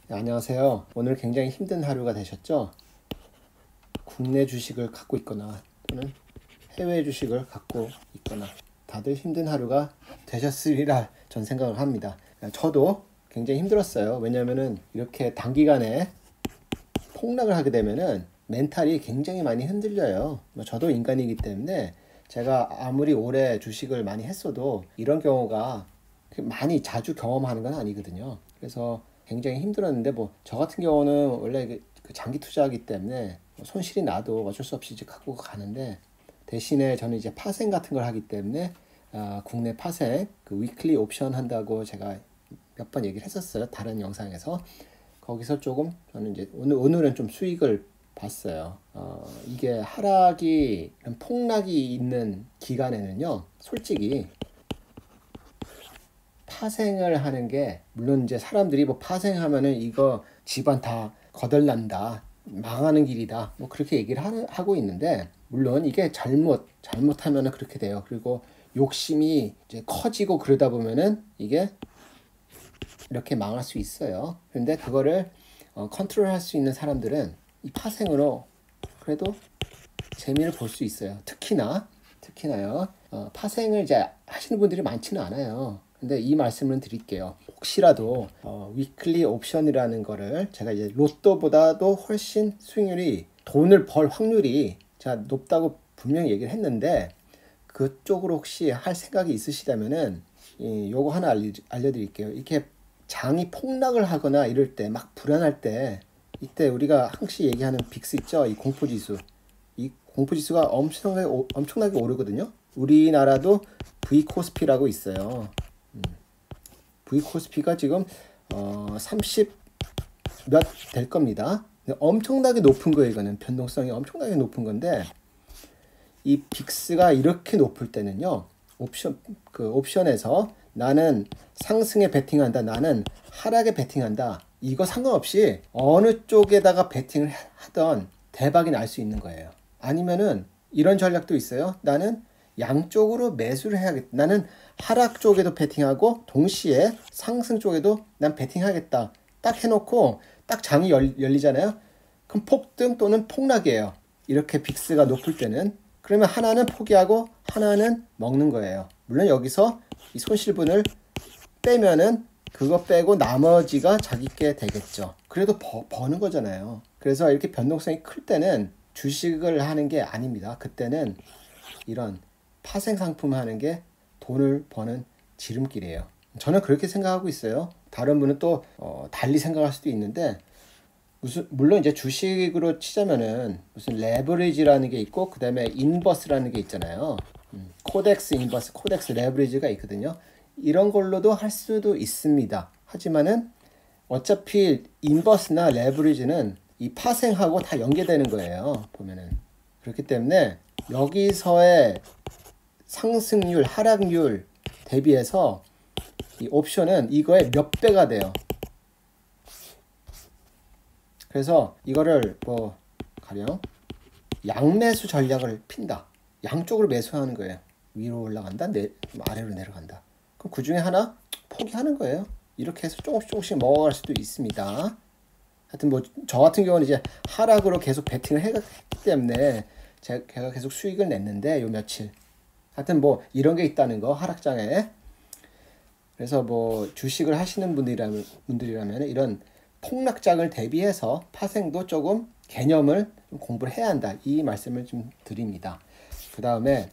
네, 안녕하세요. 오늘 굉장히 힘든 하루가 되셨죠? 국내 주식을 갖고 있거나 또는 해외 주식을 갖고 있거나 다들 힘든 하루가 되셨으리라 전 생각을 합니다. 저도 굉장히 힘들었어요. 왜냐하면은 이렇게 단기간에 폭락을 하게 되면은 멘탈이 굉장히 많이 흔들려요. 저도 인간이기 때문에 제가 아무리 오래 주식을 많이 했어도 이런 경우가 많이 자주 경험하는 건 아니거든요. 그래서 굉장히 힘들었는데 뭐 저 같은 경우는 원래 그 장기 투자하기 때문에 손실이 나도 어쩔 수 없이 이제 갖고 가는데, 대신에 저는 이제 파생 같은 걸 하기 때문에 국내 파생 그 위클리 옵션 한다고 제가 몇 번 얘기를 했었어요. 다른 영상에서. 거기서 조금 저는 이제 오늘은 좀 수익을 봤어요. 이게 하락이 폭락이 있는 기간에는요, 솔직히 파생을 하는 게, 물론 이제 사람들이 뭐 파생하면은 이거 집안 다 거덜난다, 망하는 길이다, 뭐 그렇게 얘기를 하고 있는데, 물론 이게 잘못하면은 그렇게 돼요. 그리고 욕심이 이제 커지고 그러다 보면은 이게 이렇게 망할 수 있어요. 그런데 그거를 컨트롤할 수 있는 사람들은 이 파생으로 그래도 재미를 볼 수 있어요. 특히나요. 파생을 이제 하시는 분들이 많지는 않아요. 근데 이 말씀을 드릴게요. 혹시라도 위클리 옵션이라는 거를, 제가 이제 로또보다도 훨씬 수익률이, 돈을 벌 확률이 제가 높다고 분명히 얘기를 했는데, 그쪽으로 혹시 할 생각이 있으시다면은 요거 하나 알려드릴게요. 이렇게 장이 폭락을 하거나 이럴 때, 막 불안할 때, 이때 우리가 항상 얘기하는 빅스 있죠? 이 공포지수. 이 공포지수가 엄청나게 오르거든요. 우리나라도 V코스피라고 있어요. V코스피가 지금 30 몇 될 겁니다. 엄청나게 높은 거예요. 이거는 변동성이 엄청나게 높은 건데, 이 빅스가 이렇게 높을 때는요, 옵션에서 나는 상승에 베팅한다, 나는 하락에 베팅한다, 이거 상관없이 어느 쪽에다가 베팅을 하던 대박이 날 수 있는 거예요. 아니면은 이런 전략도 있어요. 나는 양쪽으로 매수를 해야겠다. 나는 하락 쪽에도 베팅하고 동시에 상승 쪽에도 난 베팅하겠다. 딱 해놓고 딱 장이 열리잖아요. 그럼 폭등 또는 폭락이에요. 이렇게 빅스가 높을 때는. 그러면 하나는 포기하고 하나는 먹는 거예요. 물론 여기서 이 손실분을 빼면은 그거 빼고 나머지가 자기께 되겠죠. 그래도 버는 거잖아요. 그래서 이렇게 변동성이 클 때는 주식을 하는 게 아닙니다. 그때는 이런 파생 상품 하는 게 돈을 버는 지름길이에요. 저는 그렇게 생각하고 있어요. 다른 분은 또 달리 생각할 수도 있는데, 물론 이제 주식으로 치자면은 무슨 레버리지라는 게 있고, 그 다음에 인버스라는 게 있잖아요. 코덱스 인버스, 코덱스 레버리지가 있거든요. 이런 걸로도 할 수도 있습니다. 하지만은 어차피 인버스나 레버리지는 이 파생하고 다 연계되는 거예요. 보면은. 그렇기 때문에 여기서의 상승률, 하락률 대비해서 이 옵션은 이거의 몇 배가 돼요. 그래서 이거를 뭐 가령 양매수 전략을 핀다. 양쪽으로 매수하는 거예요. 위로 올라간다, 아래로 내려간다. 그럼 그 중에 하나 포기하는 거예요. 이렇게 해서 조금씩 먹어갈 수도 있습니다. 하여튼 뭐 저 같은 경우는 이제 하락으로 계속 베팅을 했기 때문에 제가 계속 수익을 냈는데, 요 며칠. 하여튼 뭐 이런 게 있다는 거, 하락장에. 그래서 뭐 주식을 하시는 분들이라면 이런 폭락장을 대비해서 파생도 조금 개념을 좀 공부를 해야 한다, 이 말씀을 좀 드립니다. 그 다음에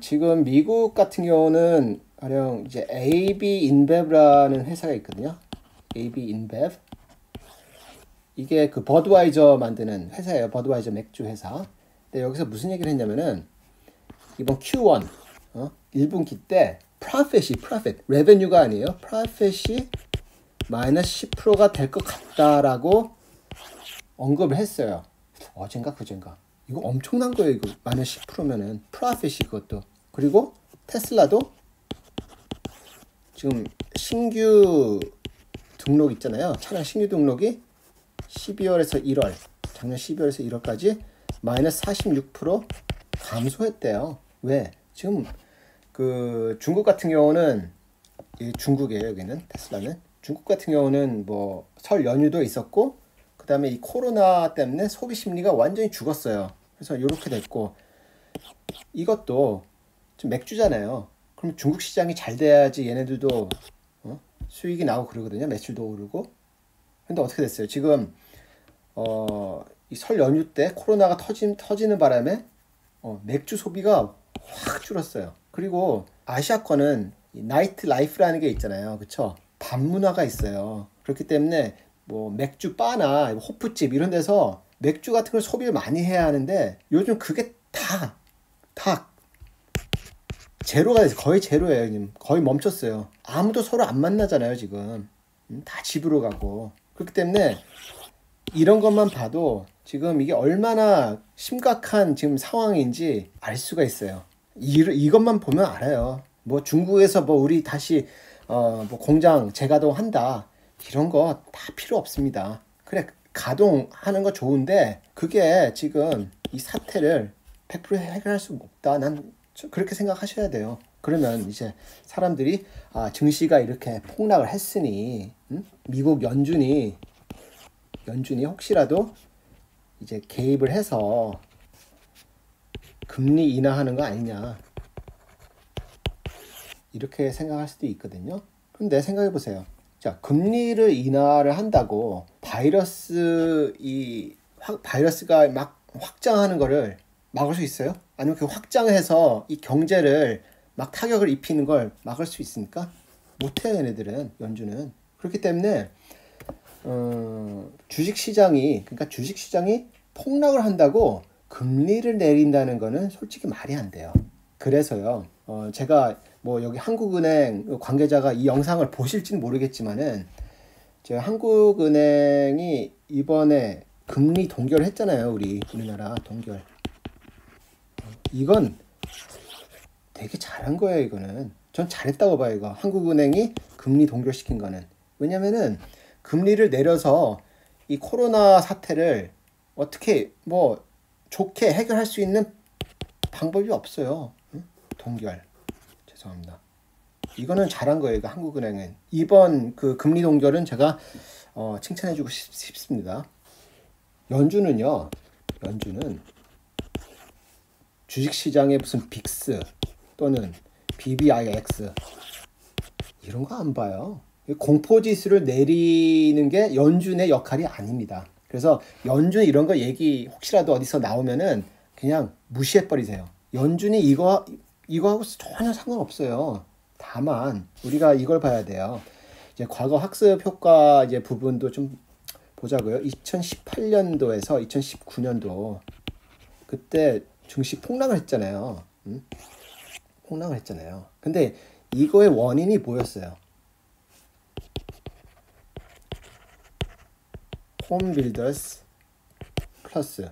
지금 미국 같은 경우는 가령 이제 AB 인베브라는 회사가 있거든요. AB 인베브. 이게 그 버드와이저 만드는 회사예요. 버드와이저 맥주 회사. 근데 여기서 무슨 얘기를 했냐면은, 이번 Q1 1분기 때 profit revenue가 아니에요. profit이 마이너스 10%가 될 것 같다라고 언급을 했어요. 어젠가 그젠가. 이거 엄청난 거예요. 이거 마이너스 10%면은 profit이, 그것도. 그리고 테슬라도 지금 신규 등록 있잖아요. 차량 신규 등록이 12월에서 1월, 작년 12월에서 1월까지 마이너스 46% 감소했대요. 왜? 지금 그 중국 같은 경우는, 중국이에요. 여기는 테슬라는 중국 같은 경우는 뭐 설 연휴도 있었고 그 다음에 이 코로나 때문에 소비 심리가 완전히 죽었어요. 그래서 이렇게 됐고 이것도 좀 맥주잖아요. 그럼 중국 시장이 잘 돼야지 얘네들도 수익이 나고 그러거든요. 매출도 오르고. 근데 어떻게 됐어요? 지금 이 설 연휴 때 코로나가 터지는 바람에 맥주 소비가 확 줄었어요. 그리고 아시아권은 나이트 라이프라는 게 있잖아요. 그쵸? 밤 문화가 있어요. 그렇기 때문에 뭐 맥주 바나 호프집 이런 데서 맥주 같은 걸 소비를 많이 해야 하는데 요즘 그게 다 제로가 돼서 거의 제로예요. 지금 거의 멈췄어요. 아무도 서로 안 만나잖아요. 지금 다 집으로 가고. 그렇기 때문에 이런 것만 봐도 지금 이게 얼마나 심각한 지금 상황인지 알 수가 있어요. 이것만 보면 알아요. 뭐 중국에서 뭐 우리 다시 뭐 공장 재가동한다 이런 거 다 필요 없습니다. 그래 가동하는 거 좋은데 그게 지금 이 사태를 100% 해결할 수 없다. 난 그렇게 생각하셔야 돼요. 그러면 이제 사람들이 증시가 이렇게 폭락을 했으니 미국 연준이 혹시라도 이제 개입을 해서 금리 인하하는 거 아니냐 이렇게 생각할 수도 있거든요. 근데 생각해 보세요. 자, 금리를 인하를 한다고 바이러스가 막 확장하는 거를 막을 수 있어요? 아니면 그 확장해서 이 경제를 막 타격을 입히는 걸 막을 수 있습니까? 못해요. 얘네들은, 연준은. 그렇기 때문에 주식시장이 폭락을 한다고 금리를 내린다는 거는 솔직히 말이 안 돼요. 그래서요, 제가 뭐 여기 한국은행 관계자가 이 영상을 보실지는 모르겠지만은 제가 한국은행이 이번에 금리 동결을 했잖아요. 우리나라 동결. 이건 되게 잘한 거예요. 이거는 전 잘했다고 봐요. 이거 한국은행이 금리 동결시킨 거는. 왜냐면은 금리를 내려서 이 코로나 사태를 어떻게 뭐 좋게 해결할 수 있는 방법이 없어요. 동결. 죄송합니다. 이거는 잘한 거예요. 이거 한국은행은. 이번 그 금리 동결은 제가 칭찬해주고 싶습니다. 연준은 주식시장에 무슨 빅스 또는 BBIX 이런 거 안 봐요. 공포지수를 내리는 게 연준의 역할이 아닙니다. 그래서 연준 이런 거 얘기 혹시라도 어디서 나오면은 그냥 무시해버리세요. 연준이 이거하고 전혀 상관없어요. 다만 우리가 이걸 봐야 돼요. 이제 과거 학습 효과 이제 부분도 좀 보자고요. 2018년도에서 2019년도 그때 증시 폭락을 했잖아요. 폭락을 했잖아요. 근데 이거의 원인이 뭐였어요? 홈빌더스 플러스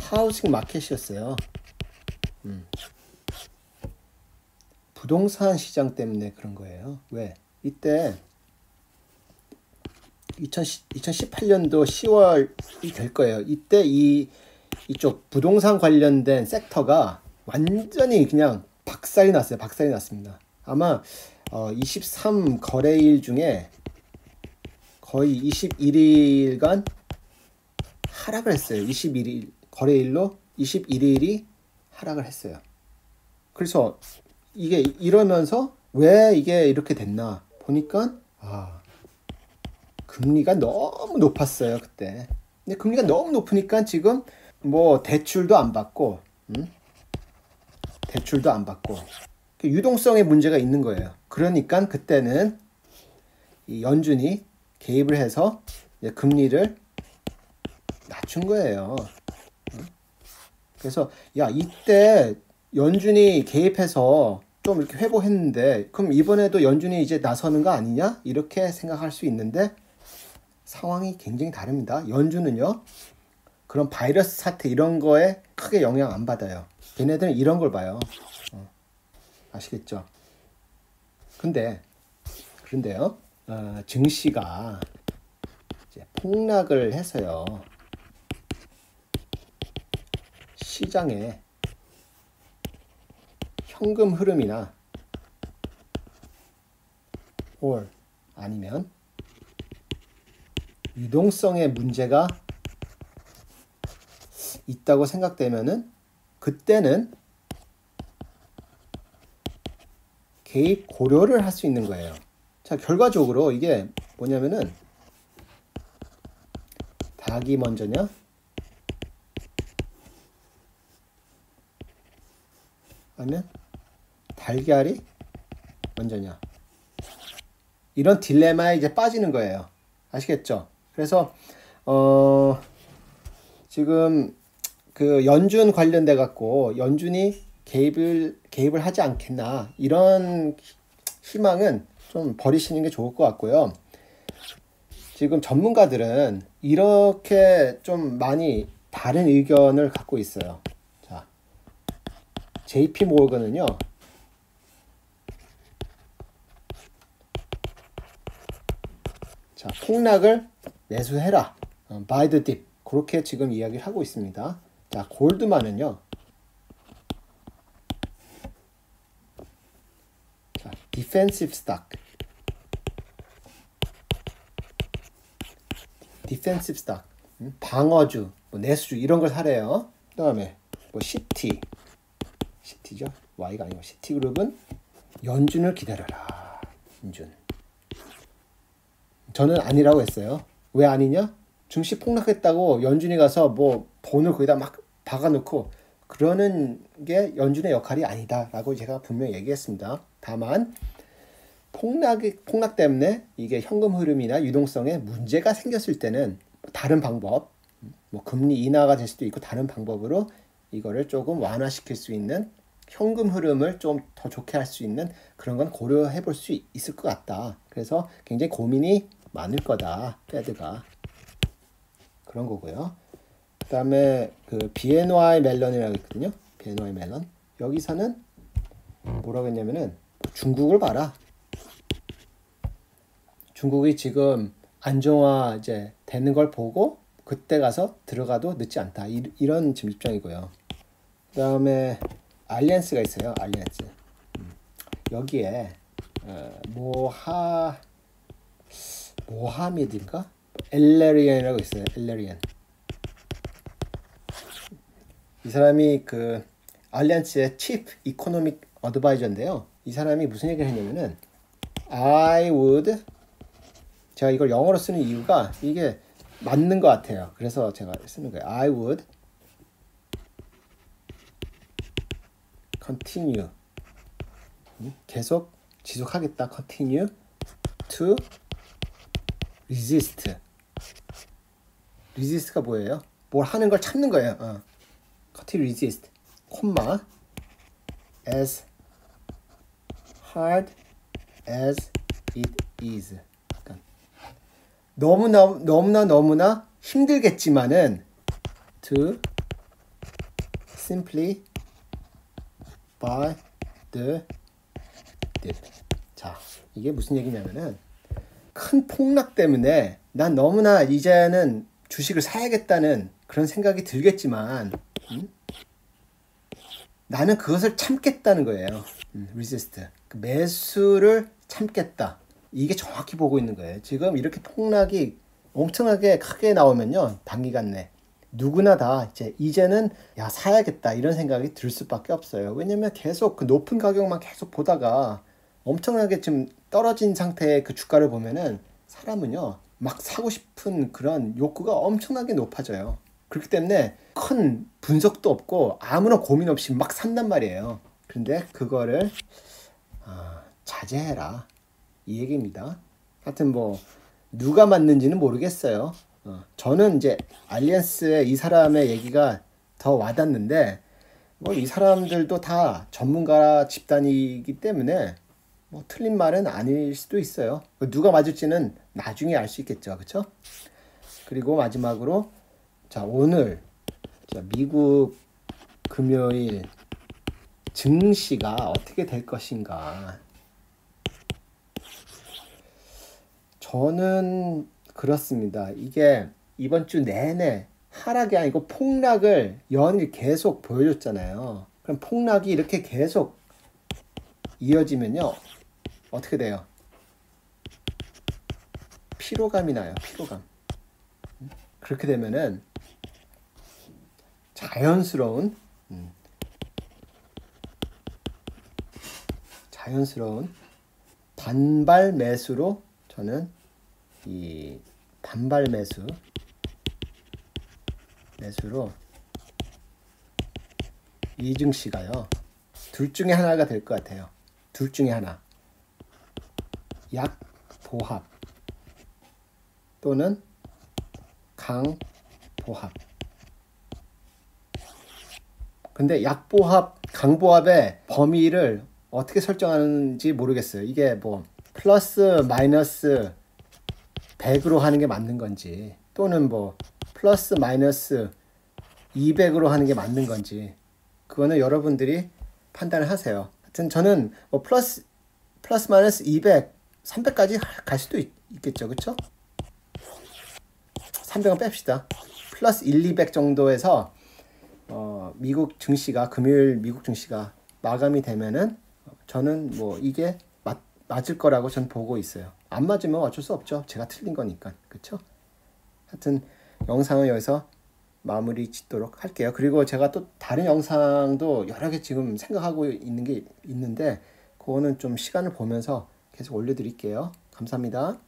하우싱 마켓이었어요. 부동산 시장 때문에 그런 거예요. 왜? 이때 2018년도 10월이 될 거예요. 이때 이쪽 부동산 관련된 섹터가 완전히 그냥 박살이 났습니다. 아마 23 거래일 중에 거의 21일간 하락을 했어요. 21일 거래일로 21일이 하락을 했어요. 그래서 이게 이러면서 왜 이게 이렇게 됐나 보니까 금리가 너무 높았어요. 그때. 근데 금리가 너무 높으니까 지금 뭐 대출도 안 받고 유동성의 문제가 있는 거예요. 그러니까 그때는 이 연준이 개입을 해서 금리를 낮춘 거예요. 그래서 이때 연준이 개입해서 좀 이렇게 회복했는데 그럼 이번에도 연준이 이제 나서는 거 아니냐? 이렇게 생각할 수 있는데 상황이 굉장히 다릅니다. 연준은요. 그런 바이러스 사태 이런 거에 크게 영향 안 받아요. 걔네들은 이런 걸 봐요. 아시겠죠? 그런데요. 증시가 이제 폭락을 해서요. 시장에 현금 흐름이나 or 아니면 유동성에 문제가 있다고 생각되면은 그때는 개입 고려를 할 수 있는 거예요. 자, 결과적으로 이게 뭐냐면은 닭이 먼저냐 아니면 달걀이 먼저냐, 이런 딜레마에 이제 빠지는 거예요. 아시겠죠? 그래서 지금 그 연준 관련돼 갖고 연준이 개입을 하지 않겠나, 이런 희망은 좀 버리시는 게 좋을 것 같고요. 지금 전문가들은 이렇게 좀 많이 다른 의견을 갖고 있어요. 자, JP 모건은요, 자, 폭락을 매수해라, buy the dip, 그렇게 지금 이야기를 하고 있습니다. 자, 골드만은요, 자, defensive stock, 방어주, 뭐 내수주 이런 걸 사래요. 그다음에 뭐 시티죠. Y가 아니고 시티그룹은 연준을 기다려라. 연준. 저는 아니라고 했어요. 왜 아니냐? 증시 폭락했다고 연준이 가서 뭐 돈을 거기다 막 박아놓고 그러는 게 연준의 역할이 아니다라고 제가 분명히 얘기했습니다. 다만 폭락 때문에 이게 현금 흐름이나 유동성에 문제가 생겼을 때는 다른 방법, 뭐 금리 인하가 될 수도 있고 다른 방법으로 이거를 조금 완화시킬 수 있는, 현금 흐름을 좀 더 좋게 할 수 있는 그런 건 고려해 볼 수 있을 것 같다. 그래서 굉장히 고민이 많을 거다, 페드가. 그런 거고요. 그 다음에 그 BNY 멜론이라고 있거든요. BNY 멜론. 여기서는 뭐라고 했냐면은 중국을 봐라. 중국이 지금 안정화 이제 되는 걸 보고 그때 가서 들어가도 늦지 않다. 이런 지금 입장이고요. 그 다음에 알리안스가 있어요. 알리안스. 여기에 모하미드인가? 엘레리안이라고 있어요. 엘레리안. 이 사람이 그 알리안스의 Chief Economic Advisor인데요. 이 사람이 무슨 얘기를 했냐면은 제가 이걸 영어로 쓰는 이유가 이게 맞는 것 같아요. 그래서 제가 쓰는 거예요. I would continue, 계속 지속하겠다. continue to resist가 뭐예요? 뭘 하는 걸 참는 거예요. continue resist, 콤마 as hard as it is. 너무나 힘들겠지만은 to simply buy the dip. 자, 이게 무슨 얘기냐면은 큰 폭락 때문에 난 너무나 이제는 주식을 사야겠다는 그런 생각이 들겠지만 나는 그것을 참겠다는 거예요. resist. 그 매수를 참겠다. 이게 정확히 보고 있는 거예요. 지금 이렇게 폭락이 엄청나게 크게 나오면요, 단기간 내 누구나 다 이제는 야 사야겠다 이런 생각이 들 수밖에 없어요. 왜냐면 계속 그 높은 가격만 계속 보다가 엄청나게 지금 떨어진 상태의 그 주가를 보면은 사람은요 막 사고 싶은 그런 욕구가 엄청나게 높아져요. 그렇기 때문에 큰 분석도 없고 아무런 고민 없이 막 산단 말이에요. 그런데 그거를 자제해라, 이 얘기입니다. 하여튼 뭐 누가 맞는지는 모르겠어요. 저는 이제 알리안스의 이 사람의 얘기가 더 와닿는데 뭐 이 사람들도 다 전문가 집단이기 때문에 뭐 틀린 말은 아닐 수도 있어요. 누가 맞을지는 나중에 알 수 있겠죠, 그렇죠? 그리고 마지막으로 자, 오늘 미국 금요일 증시가 어떻게 될 것인가. 저는 그렇습니다. 이게 이번 주 내내 하락이 아니고 폭락을 연일 계속 보여줬잖아요. 그럼 폭락이 이렇게 계속 이어지면요, 어떻게 돼요? 피로감이 나요. 피로감. 그렇게 되면은 자연스러운 단발 매수로 저는 이 단발 매수로 이증시가요. 둘 중에 하나가 될 것 같아요. 둘 중에 하나. 약보합 또는 강보합. 근데 약보합, 강보합의 범위를 어떻게 설정하는지 모르겠어요. 이게 뭐 플러스 마이너스 100으로 하는 게 맞는 건지 또는 뭐 플러스 마이너스 200으로 하는 게 맞는 건지 그거는 여러분들이 판단을 하세요. 하여튼 저는 뭐 플러스 마이너스 200, 300까지 갈 수도 있겠죠. 그쵸? 300은 뺍시다. 플러스 1, 200 정도에서 미국 증시가 금요일 미국 증시가 마감이 되면은 저는 뭐 이게 맞을 거라고 전 보고 있어요. 안 맞으면 어쩔 수 없죠. 제가 틀린 거니까. 그쵸? 하여튼 영상은 여기서 마무리 짓도록 할게요. 그리고 제가 또 다른 영상도 여러 개 지금 생각하고 있는 게 있는데 그거는 좀 시간을 보면서 계속 올려드릴게요. 감사합니다.